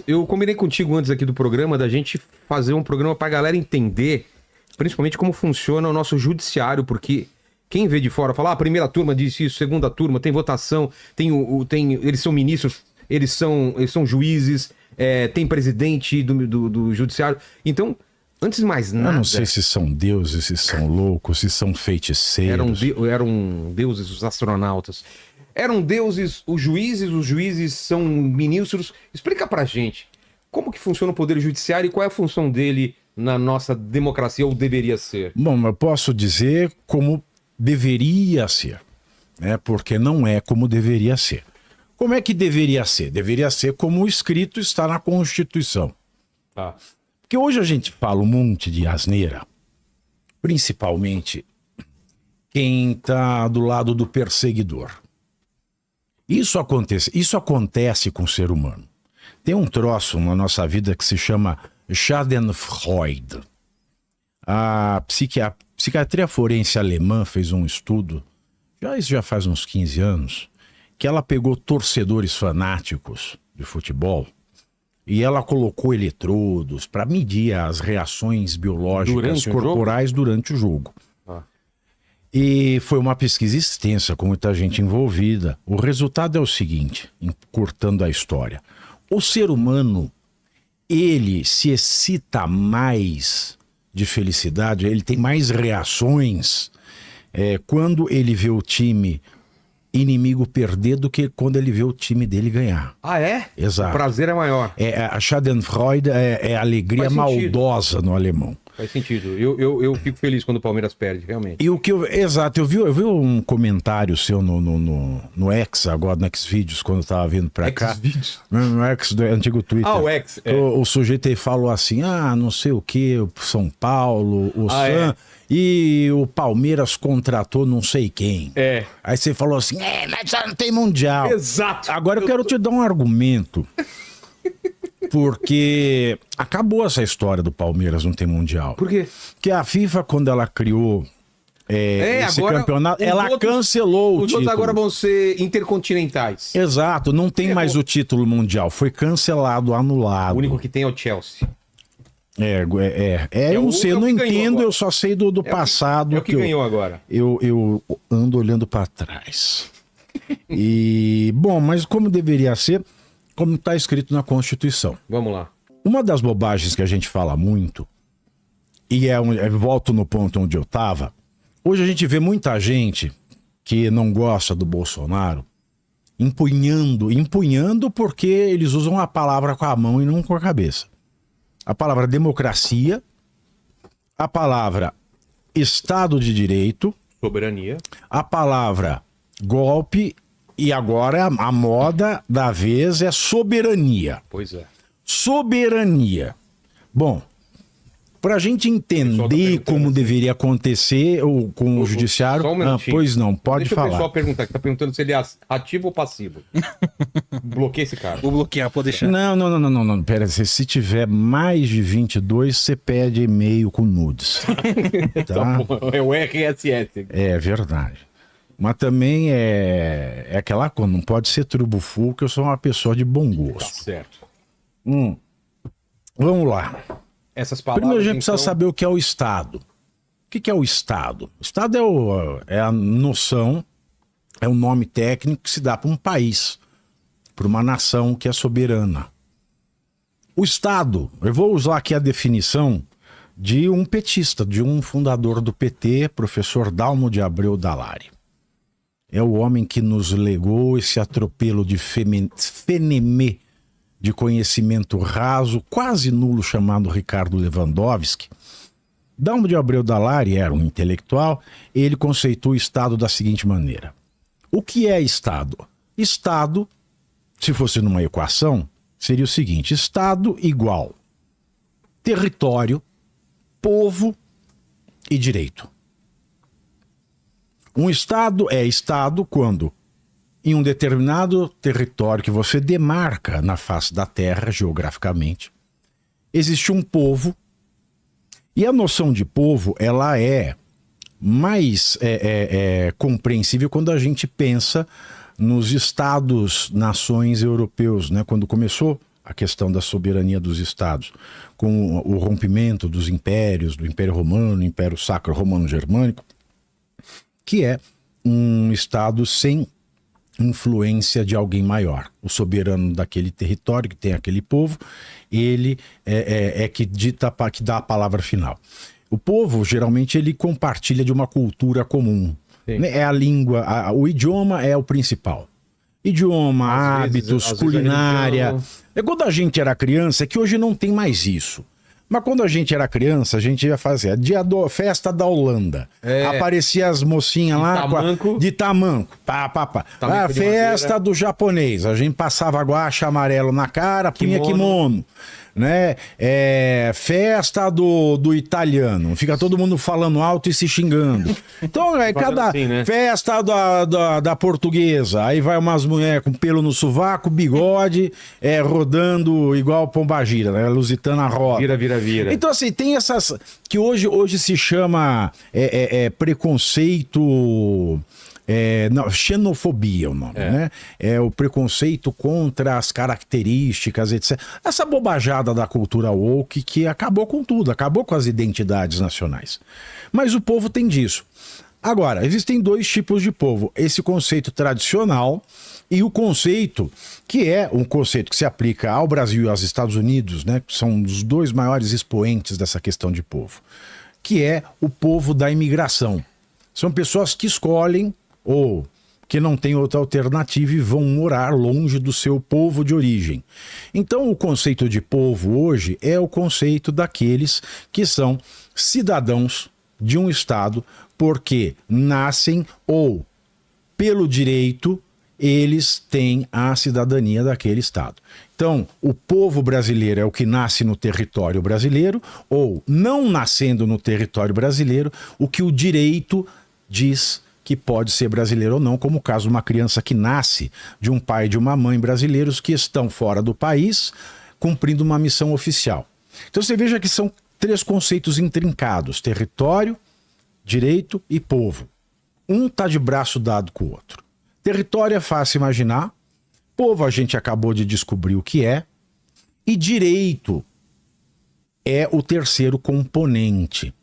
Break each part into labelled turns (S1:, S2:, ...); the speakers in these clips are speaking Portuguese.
S1: Eu combinei contigo antes aqui do programa da gente fazer um programa pra galera entender, principalmente como funciona o nosso judiciário, porque quem vê de fora fala, a primeira turma disse isso, segunda turma, tem votação, eles são ministros, eles são juízes, tem presidente do judiciário. Então, antes de mais nada...
S2: Eu não sei se são deuses, se são loucos, se são feiticeiros.
S1: Eram deuses os astronautas. Eram deuses os juízes são ministros. Explica pra gente como que funciona o poder judiciário e qual é a função dele na nossa democracia, ou deveria ser.
S2: Bom, eu posso dizer como deveria ser, né? Porque não é como deveria ser. Como é que deveria ser? Deveria ser como o escrito está na Constituição.
S1: Ah.
S2: Porque hoje a gente fala um monte de asneira, principalmente quem está do lado do perseguidor. Isso acontece com o ser humano. Tem um troço na nossa vida que se chama Schadenfreude. A psiquiatria forense alemã fez um estudo, isso já faz uns 15 anos, que ela pegou torcedores fanáticos de futebol e ela colocou eletrodos para medir as reações biológicas corporais durante o jogo. E foi uma pesquisa extensa, com muita gente envolvida. O resultado é o seguinte, encurtando a história. O ser humano, ele se excita mais de felicidade, ele tem mais reações quando ele vê o time inimigo perder do que quando ele vê o time dele ganhar.
S1: Ah, é?
S2: Exato.
S1: O prazer é maior.
S2: A Schadenfreude é alegria maldosa no alemão.
S1: Faz sentido. Eu fico feliz quando o Palmeiras perde, realmente.
S2: E o que exato, eu vi um comentário seu no X, agora no Xvideos, quando eu tava vindo pra cá.
S1: Xvideos?
S2: No X do antigo Twitter.
S1: Ah, o X.
S2: O sujeito aí falou assim, não sei o que, São Paulo, e o Palmeiras contratou não sei quem. Aí você falou assim, mas já não tem Mundial.
S1: Exato.
S2: Agora eu quero te dar um argumento. Porque acabou essa história do Palmeiras não ter Mundial.
S1: Por quê?
S2: Porque a FIFA, quando ela criou esse campeonato, ela cancelou o título. Os
S1: outros agora vão ser intercontinentais.
S2: Exato, não tem mais o título mundial. Foi cancelado, anulado.
S1: O único que tem é o Chelsea.
S2: Eu não sei, eu não entendo, eu só sei do passado.
S1: É o que ganhou agora.
S2: Eu ando olhando para trás. Bom, mas como deveria ser... como está escrito na Constituição.
S1: Vamos lá.
S2: Uma das bobagens que a gente fala muito, e volto no ponto onde eu estava, hoje a gente vê muita gente que não gosta do Bolsonaro empunhando porque eles usam a palavra com a mão e não com a cabeça. A palavra democracia, a palavra Estado de Direito,
S1: soberania,
S2: a palavra golpe. E agora a moda da vez é soberania.
S1: Pois é.
S2: Soberania. Bom, para a gente entender como deveria acontecer com o judiciário...
S1: Só um minutinho.
S2: Pois não, pode falar.
S1: Deixa o pessoal perguntar, que tá perguntando se ele é ativo ou passivo. Bloqueia esse cara.
S3: Vou bloquear, pode deixar.
S2: Não. Pera, se tiver mais de 22, você pede e-mail com nudes. Tá?
S1: É o RSS.
S2: É verdade. Mas também é aquela coisa, não pode ser trubufu, que eu sou uma pessoa de bom gosto.
S1: Tá certo.
S2: Vamos lá.
S1: Essas palavras,
S2: primeiro a gente precisa saber o que é o Estado. O que é o Estado? O Estado é a noção, é um nome técnico que se dá para um país, para uma nação que é soberana. O Estado, eu vou usar aqui a definição de um petista, de um fundador do PT, professor Dalmo de Abreu Dallari. É o homem que nos legou esse atropelo de fenemê, de conhecimento raso, quase nulo, chamado Ricardo Lewandowski. Dalmo de Abreu Dallari era um intelectual, ele conceitua o Estado da seguinte maneira. O que é Estado? Estado, se fosse numa equação, seria o seguinte, Estado igual território, povo e direito. Um Estado é Estado quando, em um determinado território que você demarca na face da terra, geograficamente, existe um povo, e a noção de povo, ela é mais compreensível quando a gente pensa nos Estados-nações europeus, né? Quando começou a questão da soberania dos estados, com o rompimento dos impérios, do Império Romano, Império Sacro Romano Germânico, que é um estado sem influência de alguém maior. O soberano daquele território, que tem aquele povo, ele que dita, que dá a palavra final. O povo, geralmente, ele compartilha de uma cultura comum. Sim. É a língua, o idioma é o principal. Idioma, hábitos, culinária. É quando a gente era criança, é que hoje não tem mais isso. Mas quando a gente era criança, a gente ia fazer festa da Holanda. Aparecia as mocinhas lá de tamanco. A festa do japonês. A gente passava guache amarelo na cara, punha kimono. Né? Festa do italiano. Fica todo mundo falando alto e se xingando. Então, cada assim, né? Festa da portuguesa. Aí vai umas mulheres com pelo no sovaco, bigode, rodando igual pombagira, né? Lusitana roda. Vira. Então, assim, tem essas que hoje se chama preconceito. Não, xenofobia é o nome, né? É o preconceito contra as características, etc. Essa bobajada da cultura woke que acabou com tudo, acabou com as identidades nacionais. Mas o povo tem disso. Agora, existem dois tipos de povo. Esse conceito tradicional e o conceito que é um conceito que se aplica ao Brasil e aos Estados Unidos, né? Que são os dois maiores expoentes dessa questão de povo, que é o povo da imigração. São pessoas que escolhem ou que não tem outra alternativa e vão morar longe do seu povo de origem. Então, o conceito de povo hoje é o conceito daqueles que são cidadãos de um estado porque nascem ou, pelo direito, eles têm a cidadania daquele estado. Então, o povo brasileiro é o que nasce no território brasileiro ou, não nascendo no território brasileiro, o que o direito diz que pode ser brasileiro ou não, como o caso de uma criança que nasce de um pai e de uma mãe brasileiros que estão fora do país, cumprindo uma missão oficial. Então você veja que são três conceitos intrincados: território, direito e povo. Um está de braço dado com o outro. Território é fácil imaginar, povo a gente acabou de descobrir o que é, e direito é o terceiro componente.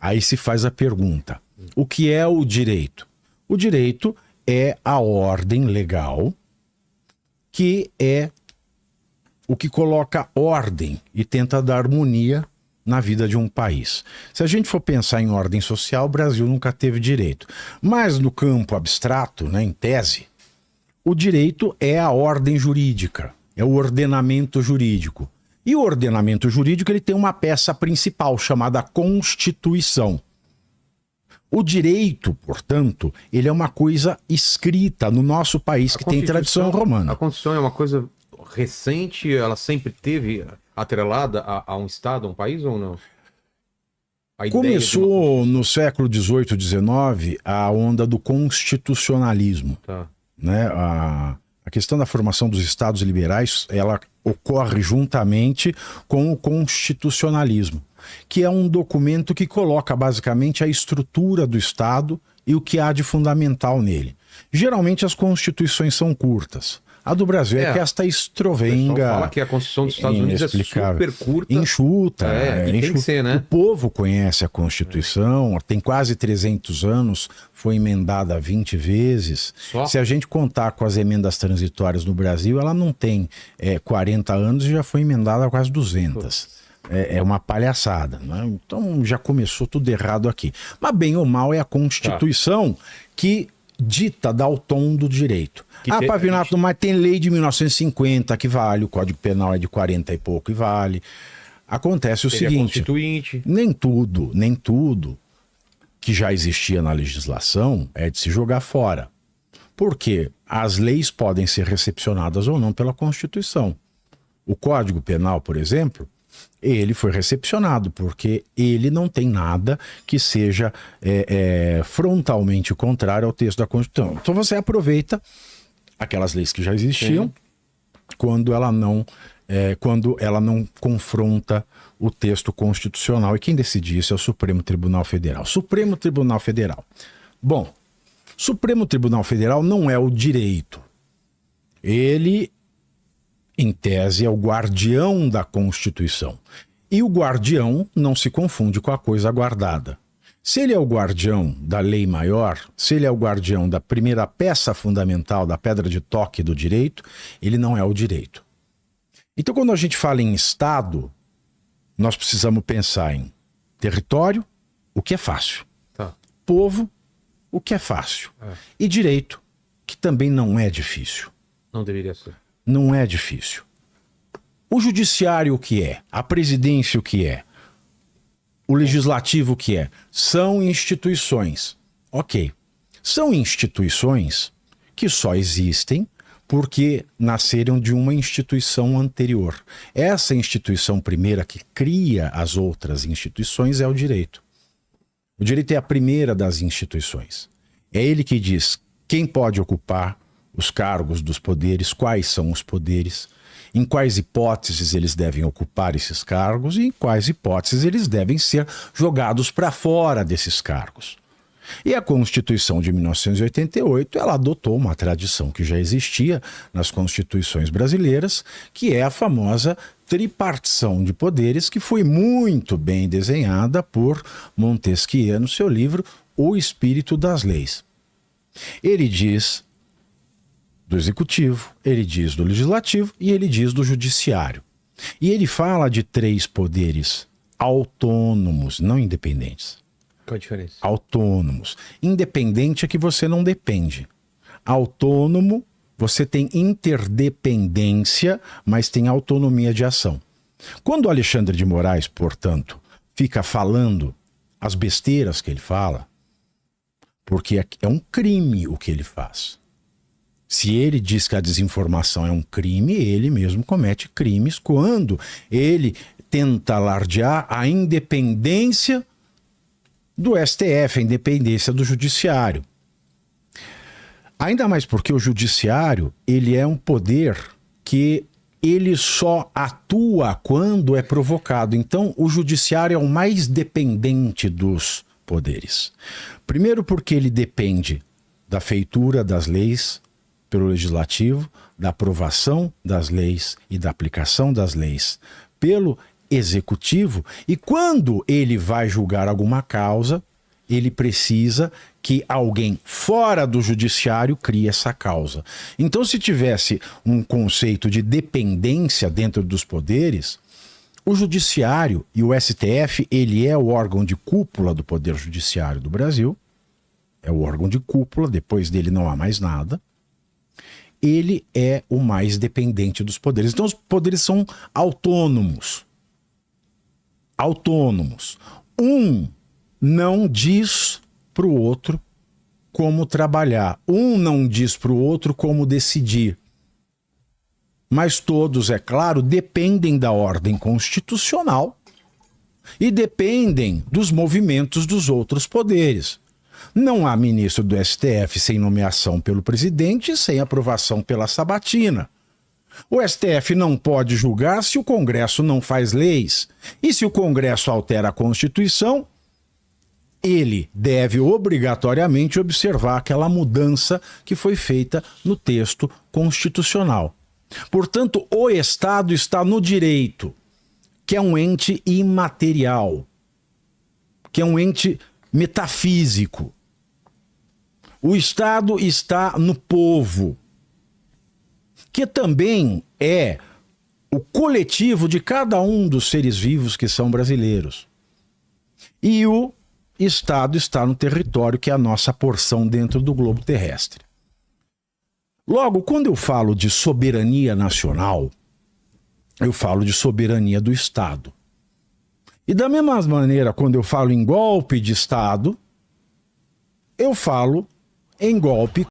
S2: Aí se faz a pergunta: o que é o direito? O direito é a ordem legal, que é o que coloca ordem e tenta dar harmonia na vida de um país. Se a gente for pensar em ordem social, o Brasil nunca teve direito. Mas no campo abstrato, né, em tese, o direito é a ordem jurídica, é o ordenamento jurídico. E o ordenamento jurídico ele tem uma peça principal chamada Constituição. O direito, portanto, ele é uma coisa escrita no nosso país que tem tradição romana.
S1: A Constituição é uma coisa recente, ela sempre teve atrelada a um Estado, a um país ou não?
S2: Começou no século XVIII, XIX, a onda do constitucionalismo.
S1: Tá.
S2: Né? A questão da formação dos Estados liberais, ela ocorre juntamente com o constitucionalismo, que é um documento que coloca basicamente a estrutura do Estado e o que há de fundamental nele. Geralmente as constituições são curtas. A do Brasil é que esta estrovenga...
S1: Fala que a Constituição dos Estados Unidos é super curta.
S2: Enxuta.
S1: Tem que ser, né?
S2: O povo conhece a Constituição, tem quase 300 anos, foi emendada 20 vezes.
S1: Só?
S2: Se a gente contar com as emendas transitórias no Brasil, ela não tem 40 anos e já foi emendada a quase 200. É uma palhaçada, né? Então já começou tudo errado aqui. Mas bem ou mal é a Constituição que dita, dá o tom do direito. Pavinato, mas tem lei de 1950 que vale, o Código Penal é de 40 e pouco e vale. Acontece o seguinte, nem tudo que já existia na legislação é de se jogar fora. Porque as leis podem ser recepcionadas ou não pela Constituição. O Código Penal, por exemplo, ele foi recepcionado porque ele não tem nada que seja frontalmente contrário ao texto da Constituição. Então você aproveita aquelas leis que já existiam quando ela não confronta o texto constitucional. E quem decide isso é o Supremo Tribunal Federal. Supremo Tribunal Federal. Bom, Supremo Tribunal Federal não é o direito. Ele em tese, é o guardião da Constituição. E o guardião não se confunde com a coisa guardada. Se ele é o guardião da lei maior, se ele é o guardião da primeira peça fundamental, da pedra de toque do direito, ele não é o direito. Então, quando a gente fala em Estado, nós precisamos pensar em território, o que é fácil.
S1: Tá.
S2: Povo, o que é fácil. E direito, que também não é difícil.
S1: Não deveria ser.
S2: Não é difícil. O judiciário, o que é? A presidência, o que é? O legislativo, o que é? São instituições. Ok. São instituições que só existem porque nasceram de uma instituição anterior. Essa instituição primeira que cria as outras instituições é o direito. O direito é a primeira das instituições. É ele que diz quem pode ocupar os cargos dos poderes, quais são os poderes, em quais hipóteses eles devem ocupar esses cargos e em quais hipóteses eles devem ser jogados para fora desses cargos. E a Constituição de 1988, ela adotou uma tradição que já existia nas constituições brasileiras, que é a famosa tripartição de poderes, que foi muito bem desenhada por Montesquieu no seu livro O Espírito das Leis. Ele diz do executivo, ele diz do legislativo e ele diz do judiciário. E ele fala de 3 poderes autônomos, não independentes.
S1: Qual a diferença?
S2: Autônomos. Independente é que você não depende. Autônomo, você tem interdependência, mas tem autonomia de ação. Quando o Alexandre de Moraes, portanto, fica falando as besteiras que ele fala, porque é um crime o que ele faz. Se ele diz que a desinformação é um crime, ele mesmo comete crimes quando ele tenta alardear a independência do STF, a independência do judiciário. Ainda mais porque o judiciário, ele é um poder que ele só atua quando é provocado. Então, o judiciário é o mais dependente dos poderes. Primeiro porque ele depende da feitura das leis pelo legislativo, da aprovação das leis e da aplicação das leis pelo executivo, e quando ele vai julgar alguma causa, ele precisa que alguém fora do judiciário crie essa causa. Então, se tivesse um conceito de dependência dentro dos poderes, o judiciário e o STF, ele é o órgão de cúpula do poder judiciário do Brasil, é o órgão de cúpula, depois dele não há mais nada. Ele é o mais dependente dos poderes. Então, os poderes são autônomos. Autônomos. Um não diz para o outro como trabalhar. Um não diz para o outro como decidir. Mas todos, é claro, dependem da ordem constitucional e dependem dos movimentos dos outros poderes. Não há ministro do STF sem nomeação pelo presidente e sem aprovação pela sabatina. O STF não pode julgar se o Congresso não faz leis. E se o Congresso altera a Constituição, ele deve obrigatoriamente observar aquela mudança que foi feita no texto constitucional. Portanto, o Estado está no direito, que é um ente imaterial, que é um ente metafísico. O Estado está no povo, que também é o coletivo de cada um dos seres vivos que são brasileiros. E o Estado está no território, que é a nossa porção dentro do globo terrestre. Logo, quando eu falo de soberania nacional, eu falo de soberania do Estado. E da mesma maneira, quando eu falo em golpe de Estado, eu falo em golpe